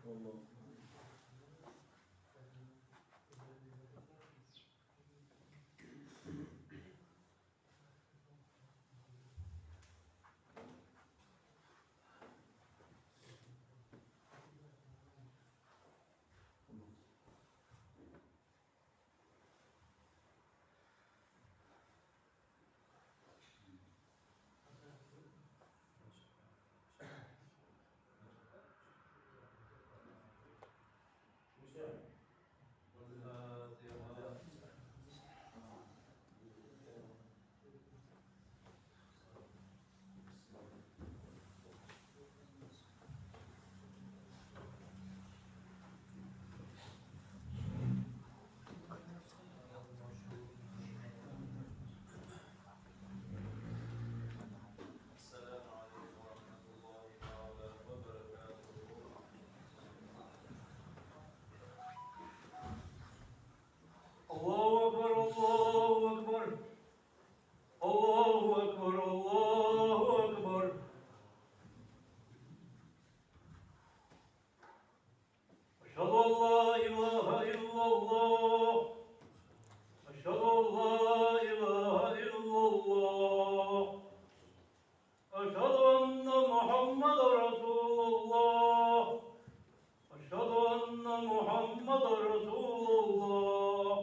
والله. السلام عليكم ورحمة الله تعالى وبركاته. الله أكبر الله أكبر الله أكبر الله أكبر. أشهد أن لا إله إلا الله أشهد أن لا إله إلا الله أشهد أن محمد رسول الله أشهد أن محمد رسول الله.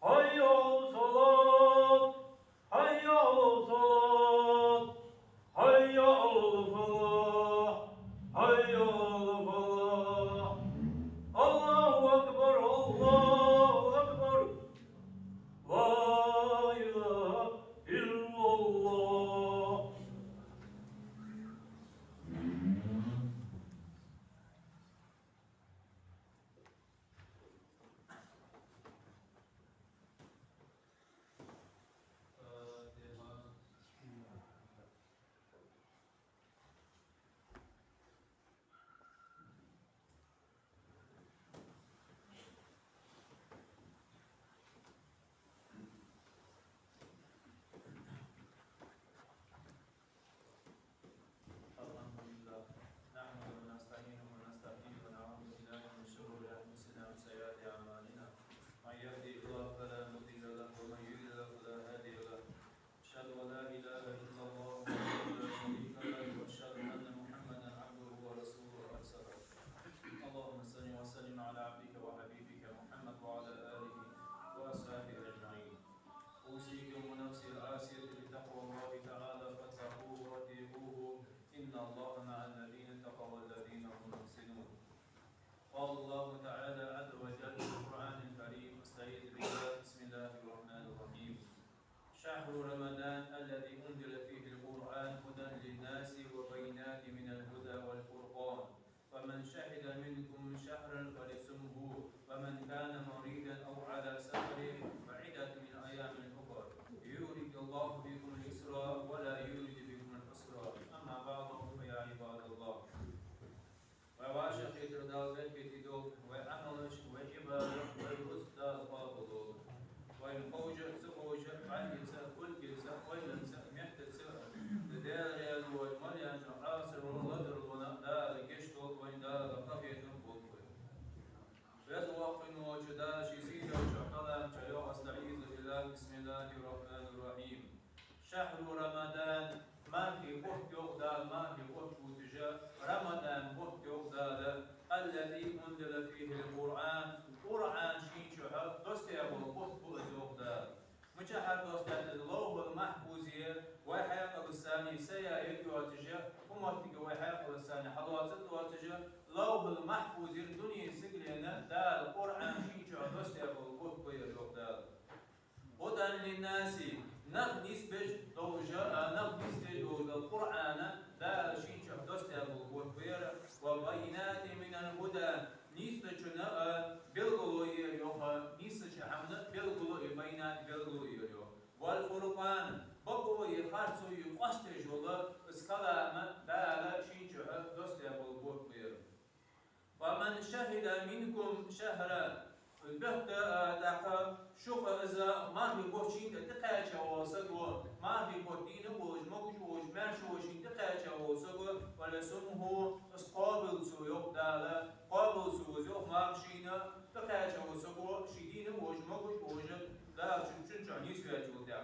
حي على الصلاة حي على الصلاة حي على الفلاح حي على الفلاح. الله أكبر الله أكبر لا إله إلا الله. الحمد لله نحمده ونستعينه ونستهديه ونعوذ بالله من شرور انفسنا وسيئات اعمالنا. من يهده الله فلا مضل له ومن يضلل فلا هادي له. اشهد ان لا اله الا الله وحده لا شريك له واشهد ان محمدا عبده ورسوله ارسله. اللهم صل وسلم على عبدك وحبيبك محمد وعلى اله واصحابه اجمعين. اوصيكم ونفسي العاسيه بتقوى الله تعالى فاتقوه واتقوه إن الله مع الذين اتقوا والذين هم محسنون. قال الله تعالى عز وجل في القرآن الكريم استعيذ بالله بسم الله الرحمن الرحيم. شهر رمضان الذي أنزل فيه القرآن هدى للناس وبينات من الهدى والفرقان فمن شهد منكم شهرا فليصمه ومن كان مريضا أو على سفر فعدة من أيام أخر يريد الله بكم اليسر ولا يريد بكم العسر. أما بعد فيا عباد الله وواجه خير بالكتاب وعمل وجبال والرزق القابل وإن خوجة سخوجة عيسى كل جلسة ويلنسى محتسى لدار والمليان عاصر ولدر ونقدار قشطه وإن دار قفية بطوة يزوق وجدا شيسيد وشعقلا شيوخ استعيذ بالله بسم الله الرحمن الرحيم. شهر رمضان ما في وقت يقدر ما في وقت وتجاه رمضان وقت يقدر الذي أنزل فيه القرآن قرآن شين شهر دوستيابو وقت بغض يقدر مجحد دوستياب اللوح المحفوظية وحياة الثاني سيا يدو وتجاه ومرتق وحياة الثاني حضوات وتجاه لوح المحفوظ الدنيا سجلنا دا القرآن شين شهر دوستيابو وقت بغض يقدر. هدى للناس نغنيس بج دوجة نغنيس بج القرآن دا شين شهر دوستيابو وقت وبينات من الهدى نيستشنا بلغلو يريوها نيستشنا بلغلو بينات بلغلو يريو والفرقان بقوا يخارسو يقستجولا اسكالام دا شين شهر دوستيابو وقت ومن شهد منكم شهرا البهت دا تاقا شوف إذا ما في بوشين تتقاش واسقو ما في بوتين وش مكش وش ماش وشين تقاش واسقو ولا سمه قابل سو يقدال قابل سو يق ما مشينا تقاش واسقو شدين وش مكش وش لا شو شنيس في أجودة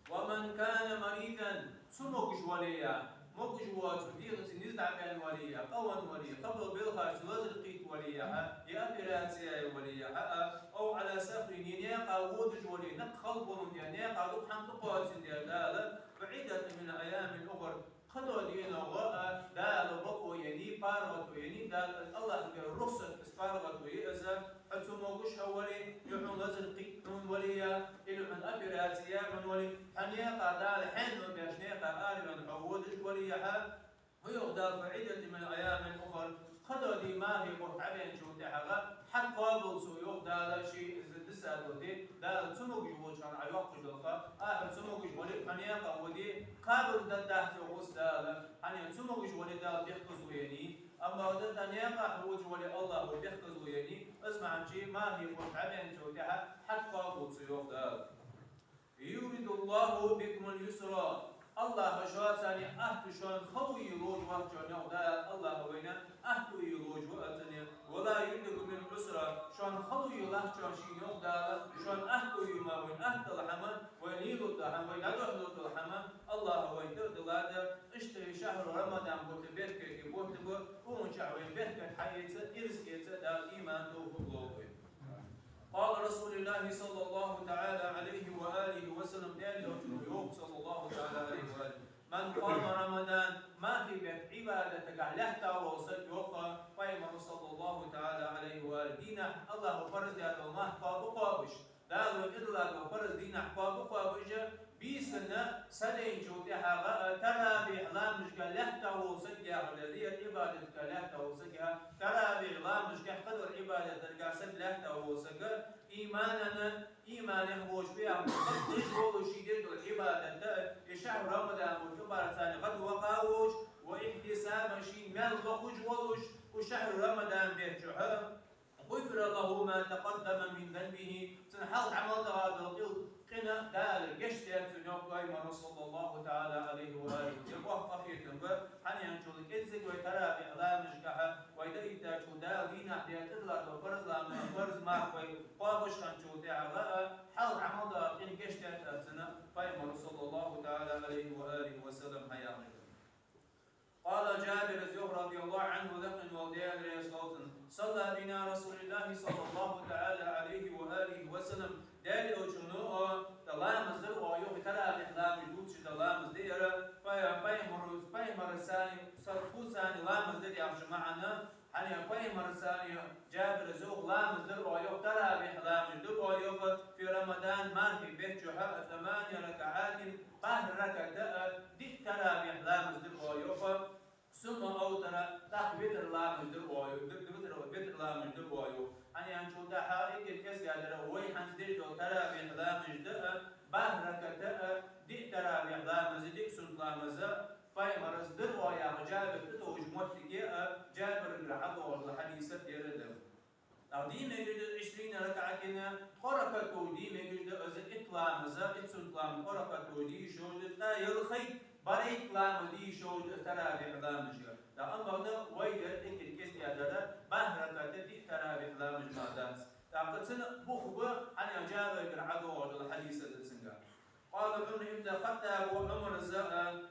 ومن كان مريضا سمكش وليا مكش واتوديغ سنزدع بان وليا قوان وليا قبل بالخارج لزرقيت وليا يا براتيا وليا او على سفر ينيقا ودج وليا نقخل بلون ينيقا لقحن تقوات دالا بعيدة من ايام الاخر خدوا دينا وغاء دال بقو يعني بارغتو يعني دال الله رخصة اسبارغتو يأذى حتى موقش أولي يحون لزرقي من وليا إلو من أبراتيا من ولي حنيقا دال حين وبيشنيقا آل من عودش وليا ويغدال بعيدة من أيام أخر خدوا دي ما هي مرحبين شو تحقا حتى قابل سو يغدال شيء دسال ودي دال سموك جوش كان عيوق جلقا سموك جولي حنيقا ودي قابل دال في غوص دال حنيقا سموك جولي دال بيحكز ويني أما ودد نيقا حوج ولي الله وبيحكز ويني اسمع شيء ما هي مرحبين شو تحقا حتى قابل سو يغدال يريد الله بكم اليسرى الله شاساني شون خوي روج وقت نودا الله وينا أهتوي روج وقتني ولا يريد من العسرى شون خوي الله شون شي نودا شون أهتوي ما وين الحما وينيلو الحما وين أدخلو الحما الله وين دلادا اشتري شهر رمضان بوتبيت كي بوتبو ومشع وين بيت حياته إرزقته دا إيمان دوه قال رسول الله صلى الله تعالى عليه وآله وسلم يوم صلى الله تعالى عليه وآله من قام رمضان ما في بيت عبادة قعلهتا ووصل يوقع فإمام صلى الله تعالى عليه وآله دينا الله فرز يا الله قابش دالو إلا لو فرز دينا قابش بيسنا سنين جودها ترى بإعلام مش قلهتا ووصلها والذي عبادة قلهتا ووصلها ترى بإعلام مش قدر عبادة القاسد لهتا ووصلها إيمانه هوش بها تشغل شديد العبادة يشعر رمضان وكبار ثاني قد وقاوش واحتساب شيء مال بخوش ولوش وشهر رمضان بيرجعها غفر له ما تقدم من ذنبه تنحل عمل هذا القلب قنا دال قشتات نوقع من صلى الله تعالى عليه وآله يبوح قفيتن حنيان شولك إذن ويترى بإعلام مشكحة وإذا إتاكو دال دينا حديات إلا وفرز لما فرز معكوي قابش كان شوتها حل عمل هذا القلب قشتات أتنا فإما صلى الله تعالى عليه وآله وسلم حيامه قال جابر الزهري رضي الله عنه ذكر وديان رسول صلى بنا رسول الله صلى الله تعالى عليه وآله وسلم دالي أجنوه دلام الزر ويوم ترى الإحلام جدودش دلام الزر فيمر الثاني صرفو ثاني لام الزر يا جماعنا حني فيمر الثاني جابر الزهري لام الزر ويوم ترى الإحلام جدود ويوم في رمضان ما في بيت جحا 8 ركعات قهر ركعة دي ترى بإحلام الزر ويوم ثم أوتر تقبيت الله من دبويو بيت الله من دبويو أنا أنشوف ده حالي كيس قادر وين حنزدي تو ترى بإحلام جدأ بهركة دي ترى بإحلام زديك سلطان مزا فاي مرز دبويا جابر تتوج موتكي جابر الرحض والحديث يردم أو دي مجد 20 ركعة كنا حركة دي مجد أزل إطلام مزا إتسلطان حركة دي شو لا يلخي بريك لام دي شو ترى بإحلام جا لا أما هذا ويدا إنك كيس يادرا بهرة تدي ترى بإحلام جمادات تعقد سنة بخبة أنا أجاب العدو على الحديث السنجا قال عمر ابن الخطاب وعمر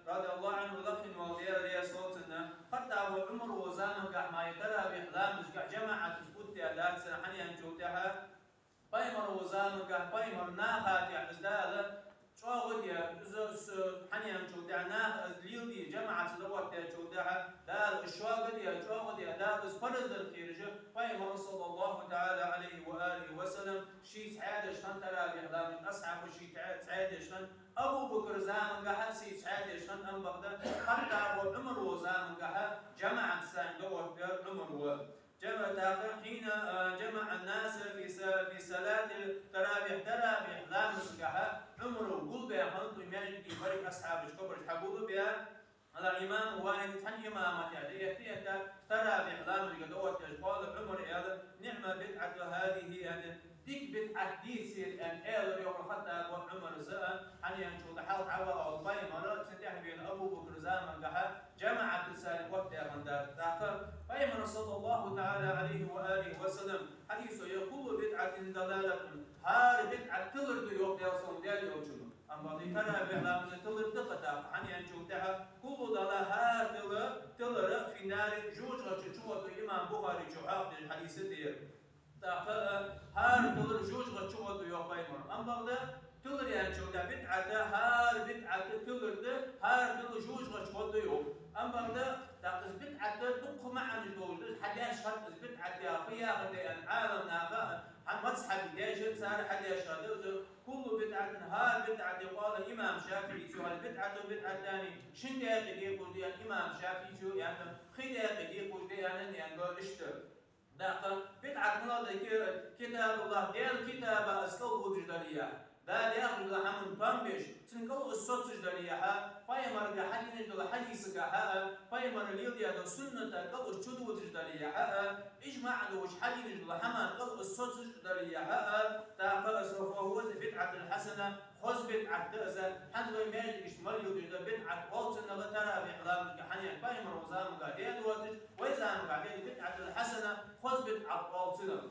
رضي الله عنه لقن وغير لي صوتنا خطاب وعمر وزانك ما يترى بإحلام جماعة تسكت يادات سنة حني أنجوتها بايمر وزانك بايمر ناخات يعني شاغل يا حنيان شودعنا اليودي جماعة زوات شودعها دال الشاغل يا شاغل يا دال سبرز الخيرجة فإما صلى الله تعالى عليه وآله وسلم شيء سعادة شان ترى بإحلام أصحاب شيء سعادة شان أبو بكر زامن قحا سي سعادة شان أم بغدا حتى أبو عمر وزامن قحا جماعة سان دوت عمر حين جمع الناس في صلاة التراويح لا مسكها عمره وقل بها حنط يماني في فريق أصحاب الكبر حبوه بها على الإمام واحد تن إمامة يأتي تراويح لا مسكها دوت قال عمر هذا نعمة بدعة هذه يعني ديك بتعديسي ان ايلر يوم حتى ابو عمر زاء ان ينشو تحاول عوا او باي مرات سنتح بين ابو بكر زمان قها جماعه السالك وقت من دار تاخر فايمن صلى الله تعالى عليه واله وسلم حديث يقول بدعه دلاله هار بدعه تلر يوم يوصل ديال يوم اما دي ترى بإعلام تلر دقتا عن ينشو تها كل دلا هار تلر في نار جوج غتشوت الامام بخاري جواب الحديث ديال هار تلر جوج غتشوت يوم بايمر اما ده تلر يعني شو ده بدعة هار بدعة تلر ده هار تلر جوج غتشوت يوم اما ده تاقز بدعة دق مع الجوج حداش هاد بدعة يا فيها غدي العالم نافع عن مصحف ديجن صار حداش هذا كل بدعة هار بدعة يقال الامام شافعي شو هالبدعة بدعة ثاني شن دقيقة يقول دي الامام شافعي شو يعني خدقة يقول دي يعني قال اشتر داقل بدعة مناضة كتاب الله ديال كتاب اسكال وجدانية دا ديال الله من بامبش تنقل الصوت وجدانية باي مرجع حدي نجد حديث كها باي مر ليديا دا سنة قل الشد وجدانية اجمع دوش حدي نجد الله قل الصوت وجدانية داقل سوف هو بدعة الحسنة خذ بدعة تأذى حد ما يجيش مريض إذا بدعة والسنة غترى بإعلام كحنيا باي مر وزام قاعدين واتش وإذا قاعدين بدعة الحسنة خذ بدعة والسنة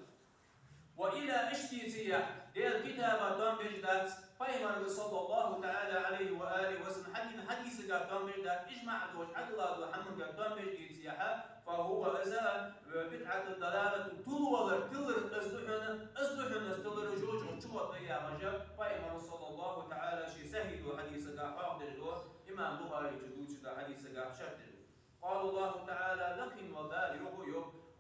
وإلى اشتيسية ديال كتابة دون بجدات فايمر صلى الله تعالى عليه وآله وسلم حديث قال بجدات اجمع دوش عدل الله محمد قال بجدات فهو إذا بدعة الدلالة طول تلر أصدحن استلر جوج وشوط يا رجل فايمر صلى الله تعالى شي سهد حديث قال حاضر إمام بخاري جدود حديث قال شدد قال الله تعالى لكن وذلك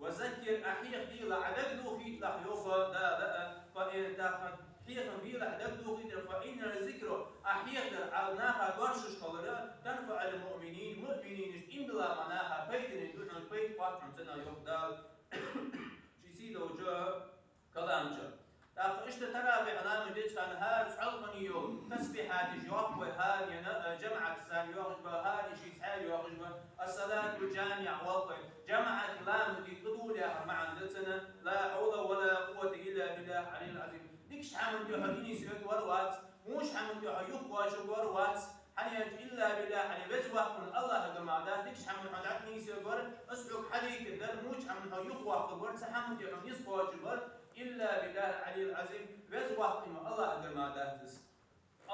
وذكر أحيق بيلا عدد دوخيت لح يوفى دا فإن تاقن حيقا بيلا عدد دوخيت فإن الذكر أحيق عالناها قرشش قلرا تنفع المؤمنين مؤمنين إن بلا مناها بيتن دون البيت فاتن تنا يقدال جيسيدو جا كلامجا تاقن اشتا ترى بإعلام ديش كان هار حلقني يوم تسبيحات جواب وهاني جمعة الثاني يوغج هاني شيء حالي يوغج الصلاة الجامع والله جمعة لام دي قدولها مع عندنا لا حول ولا قوة إلا بالله علي العظيم ديكش حمد يحديني سيد وروات موش حمد يحيوك واجب وروات حنيت إلا بالله علي بس وقت الله جماعة ده ديكش حمد حداتني سيد ور أسلك حديك الدر موش حمد يحيوك وقت ور سحمد يحيوك واجب إلا بالله العلي العظيم بس وقت الله جماعة ده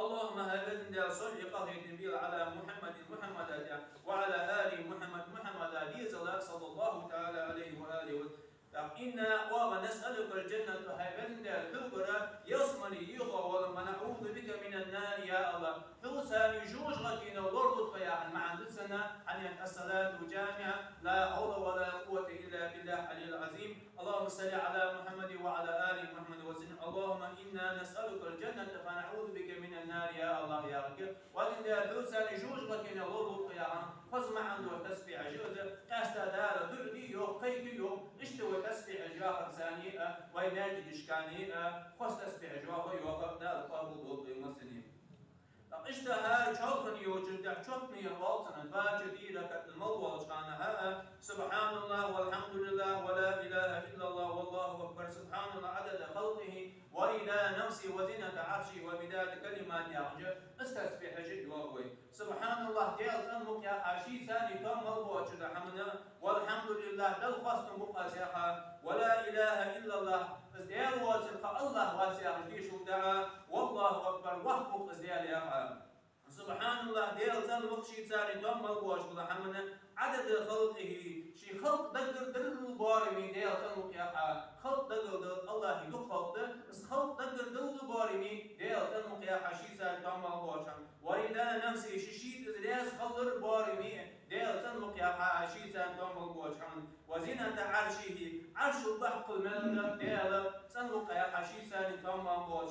اللهم هذا صل قضية النبي على محمد وعلى آل محمد صلى الله تعالى عليه وآله وسلم إنا ونسألك الجنة هيبند الحبرة يصمني يغى ونعوذ بك من النار يا الله حوسان يجوج غتين ولرد فيا مع لسنا عن الصلاة جامعة لا حول ولا قوة إلا بالله العلي العظيم اللهم صل على محمد وعلى آل محمد وسلم اللهم إنا نسألك الجنة فنعوذ بك من النار يا الله يا رب وإن حوسان يجوج غتين ولرد فيا خصم عنده تسبيح جوز قاستا دار دردي يو قيد يو اشتوى تسبيح جاهر ثانية وينادي إشكانية خص تسبيح جاهر يوقف دار قابل ضد المسلمين اشتهى شوطني وجد شوطني الوطن الفاجدي لك الموضوع كانها سبحان الله والحمد لله ولا إله إلا الله والله أكبر سبحان الله عدد خلقه ورضا نفسه وزنة عرشه ومداد كلمات يعجب استسبح جد وقوي سبحان الله ديال تنمك يا حاشي ثاني كم موضوع جد حمنا والحمد لله دل خاصة مقاسيها ولا إله إلا الله ازديال واسق الله واسع جيش دعا والله أكبر وحبك ازديال يا سبحان الله ديال تنمك شي ثاني كم موضوع جد حمنا عدد خلقه شي خلق دقر دل بارمي ديال تنمك يا خلق دقر الله يدق خلق بس خلق دقر دل بارمي ديال تنمك يا حاشي ثاني كم موضوع وردا نفسي شيشيت ازدياس خلر بارمي ديال تنمك يا حاشي ثاني كم موضوع وزنة عرشه عرش الضحك الملك ديال تنمك يا حاشي ثاني كم موضوع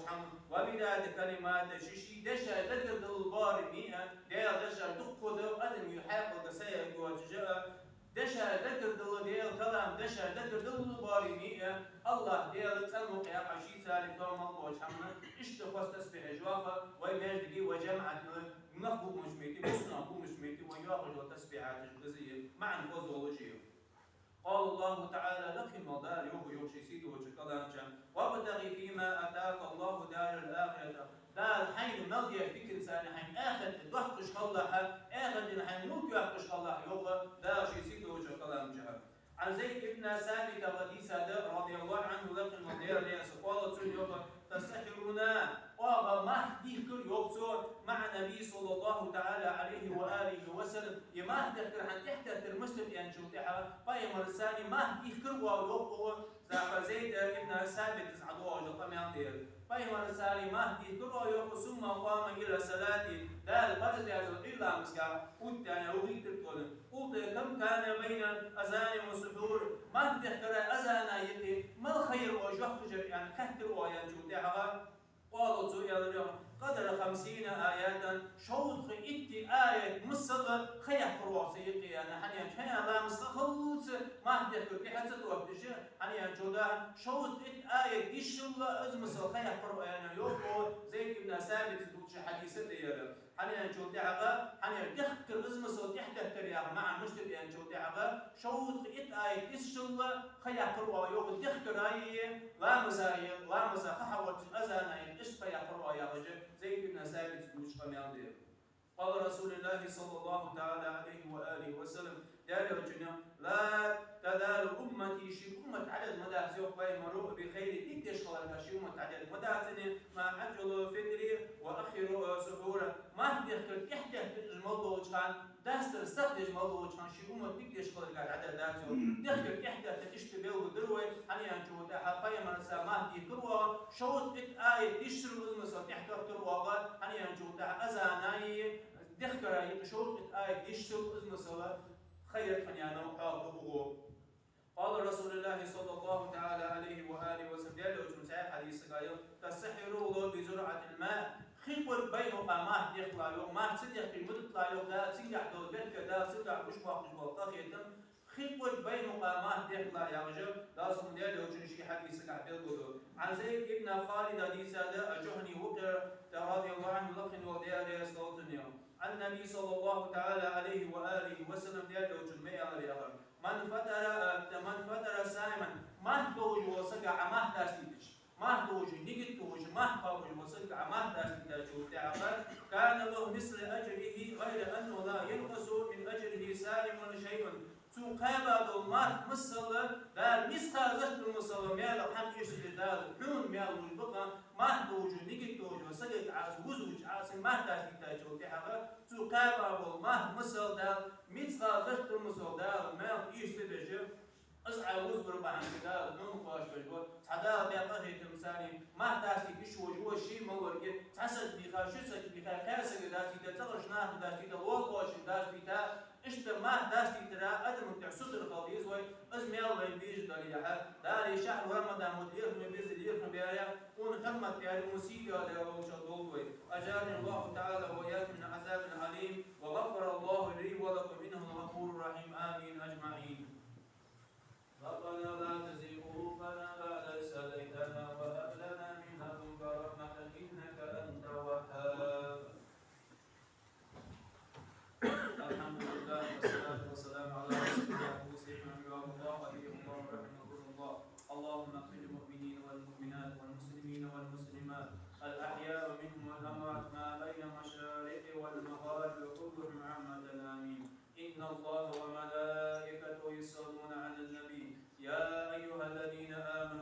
ومداد كلمات شيشي دشا دقر دل بارمي ديال دشا دق دل أدم يحاق قسيا وجاء دشا دقر دل ديال كلام دشا دقر دل بارمي الله ديال تنمك يا حاشي ثاني كم موضوع اشتخص تسبيح جوافة ويمجدي وجمعة مخبوط مجميتي مصنع مجميتي وياخذ تسبيحات الجزية مع الفوزولوجية قال الله تعالى لك المدار يوشي سيدو وشكلان وابتغي فيما عن زيد بن ثابت رضي الله عنه لكن مدير ليس قال تسحرون وما ذكر يوبسو مع النبي صلى الله تعالى عليه وآله وسلم يما ذكر عن تحت المسلم يعني شو تحا باي مرساني ما ذكر ويوبو زيد بن ثابت عدو جطم ينطير باي مرساني ما ذكر ويوبو ثم قام إلى صلاة دال بدل إلا مسكا قلت أنا أريد الكل قلت كم كان بين أذان وسحور ما ذكر أذان يتي ما الخير وجهت يعني كثر ويان شو تحا قالوا زويا قدر 50 آياتا شوط إتي آية مصر خيح كروسيقي أنا حنيا حنيا لا مستخلص ما هدي كل حتى توقتش حنيا جودا شوط إت آية ديش الله أزمصر خيح كرو أنا يوكو زيد بن ثابت دوتش حديث اللي حنيا جودا عغا حنيا تخكر أزمصر تحت الترياق مع مشتري يعني جودا عغا شوط إت آية ديش الله خيح كرو يوكو تخكر آية لا مزايا خحوت أزانا إشبا يقرأ يا رجل زيد بن ثابت دوش قميان قال رسول الله صلى الله تعالى عليه وآله وسلم دار رجنا لا تزال أمتي شي أمة عدد مدى زيوق باي مروء بخير تكتش خلالها شي أمة عدد مدى ما عجل فطري وأخر سحورا ما تذكر كحته الموضوع كان داستر استخدج موضوع كان شي أمة تكتش خلالها عدد داتو تذكر كحته تشتبه ودروي حنيا نشوف حقايا مرسا ما تذكروا شوط آية تشتر المسا تحته تروى حنيا نشوف أزاناي تذكر شوط آية تشتر المسا خير حنيانا وحاضره قال رسول الله صلى الله تعالى عليه وآله وسلم يا لوجه سعيد حديث قايل تسحروا بزرعة الماء خيبر بين قامات يخلع يوم ما تصدق في مدة يوم لا تنجح دول بيتك لا تنجح مش طاقية خيبر بين قامات يخلع يا رجل لازم يا لوجه شيء حديث قايل عن زيد بن خالد حديث هذا أجهني وقر رضي الله عنه لقن وديار يسقطني عن النبي صلى الله تعالى عليه وآله وسلم يدعو جميع الأخر من فتر سائما ما توج وسقع ما داستيش ما توج نيجي توج ما توج وسقع ما داستيش كان له مثل أجره غير أنه لا ينقص من أجره سائم شيء تقابل المات مصل دار مستازت المصل ميال الحمد يشتري دار حون ميال والبقى ما توج نيجي توج وسقع عاز وزوج عاز ما داستيش تقابل المات مصل دار مستازت المصل دار ميال يشتري أسعى وزبر بعن كذا نوم فاش بجوا تعدا بيعطيه تمثالي ما داسي بشوج هو شيء ما ورقة تحسد بيخا شو سد بيخا كاسة داسي تتغش ناه داسي تولقاش داسي تا إشت ما داسي ترى أدم تعسود الخليز وي أزمي الله يبيج دليلها داري شهر رمضان مدير من بيزيد يرفع بيايا ونخمت يعني موسيقى لروش الضوء أجارني الله تعالى وإياكم من عذاب عليم وغفر الله لي ولكم إنه الغفور الرحيم آمين أجمعين. ربنا لا تزغ قلوبنا بعد إذ هديتنا وهب لنا من لدنك رحمة إنك أنت الوهاب. الحمد لله والصلاة والسلام على رسول الله سيدنا الله عليه الله رحمه الله. اللهم اغفر للمؤمنين والمؤمنات والمسلمين والمسلمات الأحياء منهم والأموات ما بين المشارق والمغارب كلهم عامة آمين. إن الله وملائكته يصلون على النبي يا أيها الذين آمنوا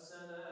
السلام